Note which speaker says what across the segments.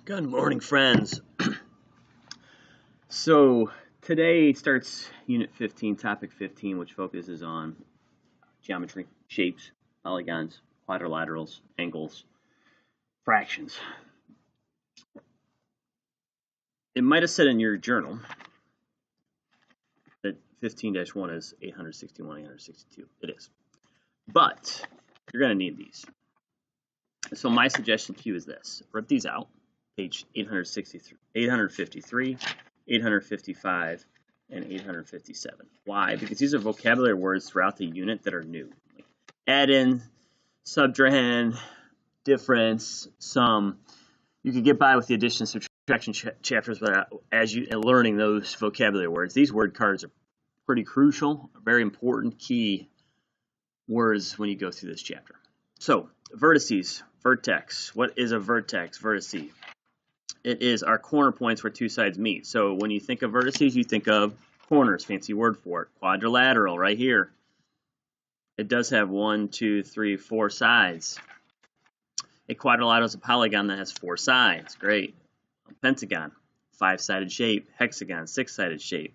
Speaker 1: Good morning, friends. So today starts Unit 15, Topic 15, which focuses on geometry, shapes, polygons, quadrilaterals, angles, fractions. It might have said in your journal that 15-1 is 861, 862. It is. But you're going to need these. So my suggestion to you is this. Rip these out. Page 863, 853, 855, and 857. Why? Because these are vocabulary words throughout the unit that are new. Like add-in, subtrahend, difference, sum. You could get by with the addition and subtraction chapters, but as you learning those vocabulary words, these word cards are pretty crucial, very important key words when you go through this chapter. So, vertices, vertex. What is a vertex? Vertice. It is our corner points where two sides meet. So when you think of vertices, you think of corners, fancy word for it. Quadrilateral, right here. It does have 1, 2, 3, 4 sides. A quadrilateral is a polygon that has 4 sides. Great. A pentagon, 5-sided shape. Hexagon, 6-sided shape.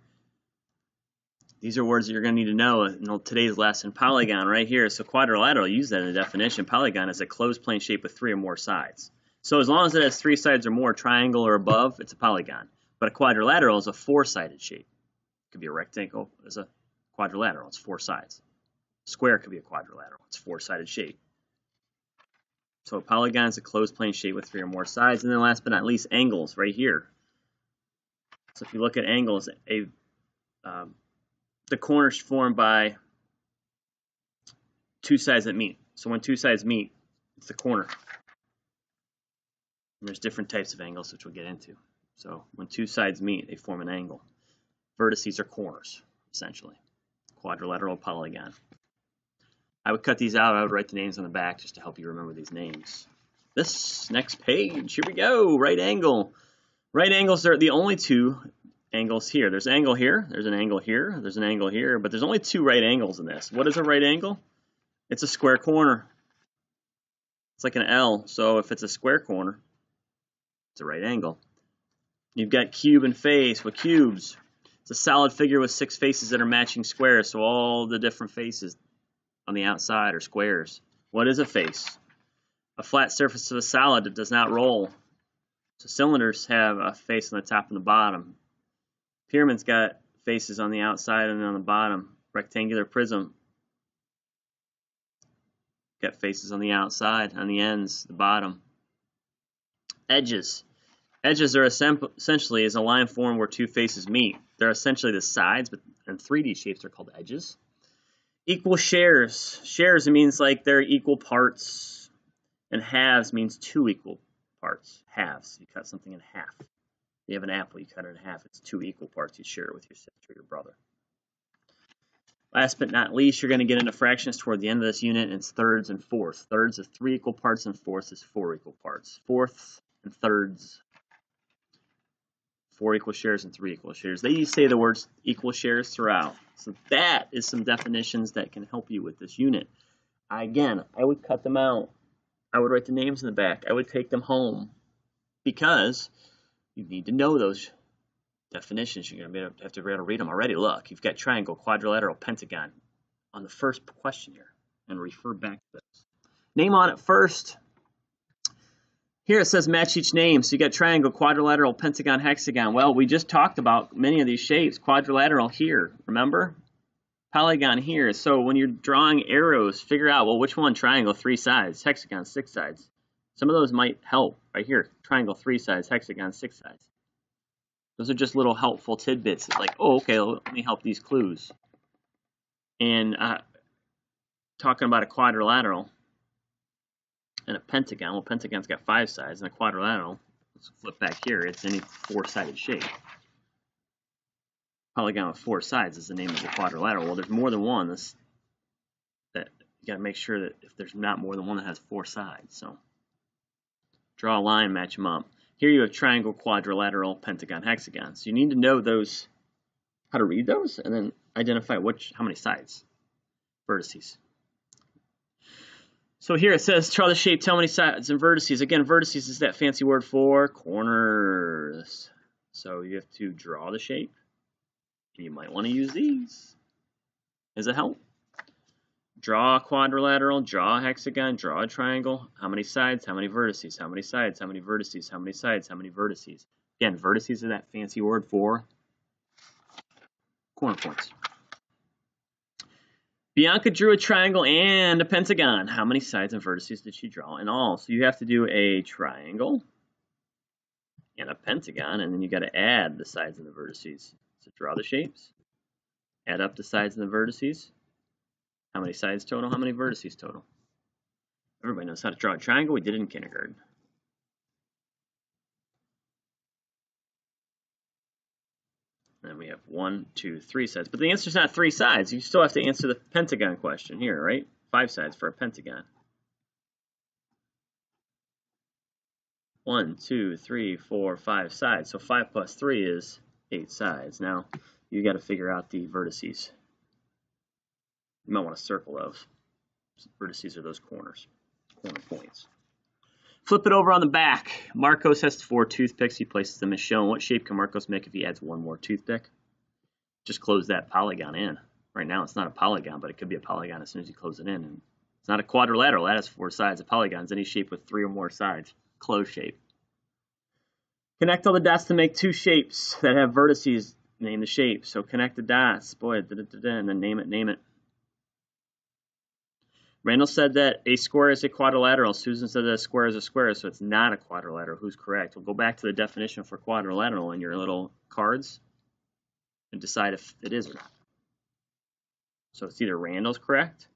Speaker 1: These are words that you're going to need to know in today's lesson. Polygon, right here. So quadrilateral, use that in the definition. Polygon is a closed plane shape with 3 or more sides. So as long as it has 3 sides or more, triangle or above, it's a polygon. But a quadrilateral is a 4-sided shape. It could be a rectangle as a quadrilateral. It's 4 sides. Square could be a quadrilateral. It's 4-sided shape. So a polygon is a closed plane shape with 3 or more sides. And then last but not least, angles right here. So if you look at angles, the corners formed by 2 sides that meet. So when 2 sides meet, it's the corner. And there's different types of angles, which we'll get into. So when 2 sides meet, they form an angle. Vertices are corners, essentially. Quadrilateral, polygon. I would cut these out. I would write the names on the back just to help you remember these names. This next page, here we go, right angle. Right angles are the only 2 angles here. There's an angle here, there's an angle here, there's an angle here, but there's only 2 right angles in this. What is a right angle? It's a square corner. It's like an L, so if it's a square corner, it's a right angle. You've got cube and face with cubes. It's a solid figure with 6 faces that are matching squares, so all the different faces on the outside are squares. What is a face? A flat surface of a solid that does not roll. So cylinders have a face on the top and the bottom. Pyramid's got faces on the outside and on the bottom. Rectangular prism got faces on the outside, on the ends, the bottom. Edges. Edges are essentially is a line formed where 2 faces meet. They're essentially the sides, but in 3D shapes they're called edges. Equal shares. Shares, it means like they're equal parts. And halves means 2 equal parts. Halves, you cut something in half. You have an apple, you cut it in half. It's 2 equal parts. You share it with your sister or your brother. Last but not least, you're going to get into fractions toward the end of this unit, and it's thirds and fourths. Thirds is 3 equal parts, and fourths is 4 equal parts. Fourths and thirds, 4 equal shares and 3 equal shares. They say the words equal shares throughout. So that is some definitions that can help you with this unit. Again, I would cut them out. I would write the names in the back. I would take them home because you need to know those definitions. You're going to have to be able to read them already. Look, you've got triangle, quadrilateral, pentagon on the first question here, and refer back to this. Name on it first. Here it says match each name. So you got triangle, quadrilateral, pentagon, hexagon. Well, we just talked about many of these shapes. Quadrilateral here, remember? Polygon here. So when you're drawing arrows, figure out, well, which one? Triangle, 3 sides. Hexagon, 6 sides. Some of those might help. Right here, triangle, 3 sides. Hexagon, 6 sides. Those are just little helpful tidbits. It's like, oh, okay, let me help these clues. And talking about a quadrilateral and a pentagon. Well, pentagon's got 5 sides, and a quadrilateral, let's flip back here, it's any 4-sided shape. Polygon with 4 sides is the name of the quadrilateral. Well, there's more than one. That you got to make sure that if there's not more than one that has 4 sides. So draw a line, match them up. Here you have triangle, quadrilateral, pentagon, hexagon. So you need to know those, how to read those, and then identify how many sides, vertices. So here it says, draw the shape, tell many sides and vertices. Again, vertices is that fancy word for corners. So you have to draw the shape. You might want to use these. Does it help? Draw a quadrilateral, draw a hexagon, draw a triangle. How many sides? How many vertices? How many sides? How many vertices? How many sides? How many vertices? Again, vertices are that fancy word for corner points. Bianca drew a triangle and a pentagon. How many sides and vertices did she draw in all? So you have to do a triangle and a pentagon, and then you got to add the sides and the vertices. So draw the shapes, add up the sides and the vertices. How many sides total? How many vertices total? Everybody knows how to draw a triangle. We did it in kindergarten. And we have 1, 2, 3 sides. But the answer's not 3 sides. You still have to answer the pentagon question here, right? 5 sides for a pentagon. 1, 2, 3, 4, 5 sides. So 5 plus 3 is 8 sides. Now, you got to figure out the vertices. You might want to circle those. Vertices are those corners, corner points. Flip it over on the back. Marcos has 4 toothpicks. He places them as shown. What shape can Marcos make if he adds 1 more toothpick? Just close that polygon in. Right now it's not a polygon, but it could be a polygon as soon as you close it in. And it's not a quadrilateral. That has 4 sides. A polygon is any shape with 3 or more sides. Closed shape. Connect all the dots to make 2 shapes that have vertices. Name the shape. So connect the dots. Boy, and then name it. Randall said that a square is a quadrilateral. Susan said that a square is a square, so it's not a quadrilateral. Who's correct? We'll go back to the definition for quadrilateral in your little cards and decide if it is or not. So it's either Randall's correct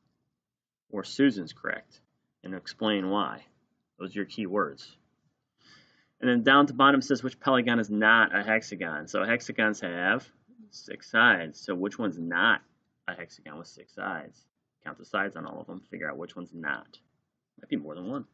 Speaker 1: or Susan's correct, and explain why. Those are your key words. And then down to bottom says which polygon is not a hexagon. So hexagons have 6 sides. So which one's not a hexagon with 6 sides? Count the sides on all of them, figure out which one's not. Might be more than one.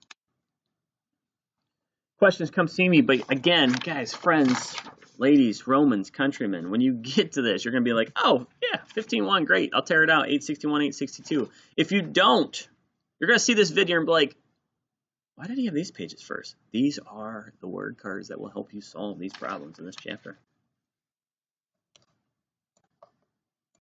Speaker 1: Questions, come see me. But again, guys, friends, ladies, Romans, countrymen, when you get to this, you're going to be like, oh, yeah, 15-1, great. I'll tear it out, 861, 862. If you don't, you're going to see this video and be like, why did he have these pages first? These are the word cards that will help you solve these problems in this chapter.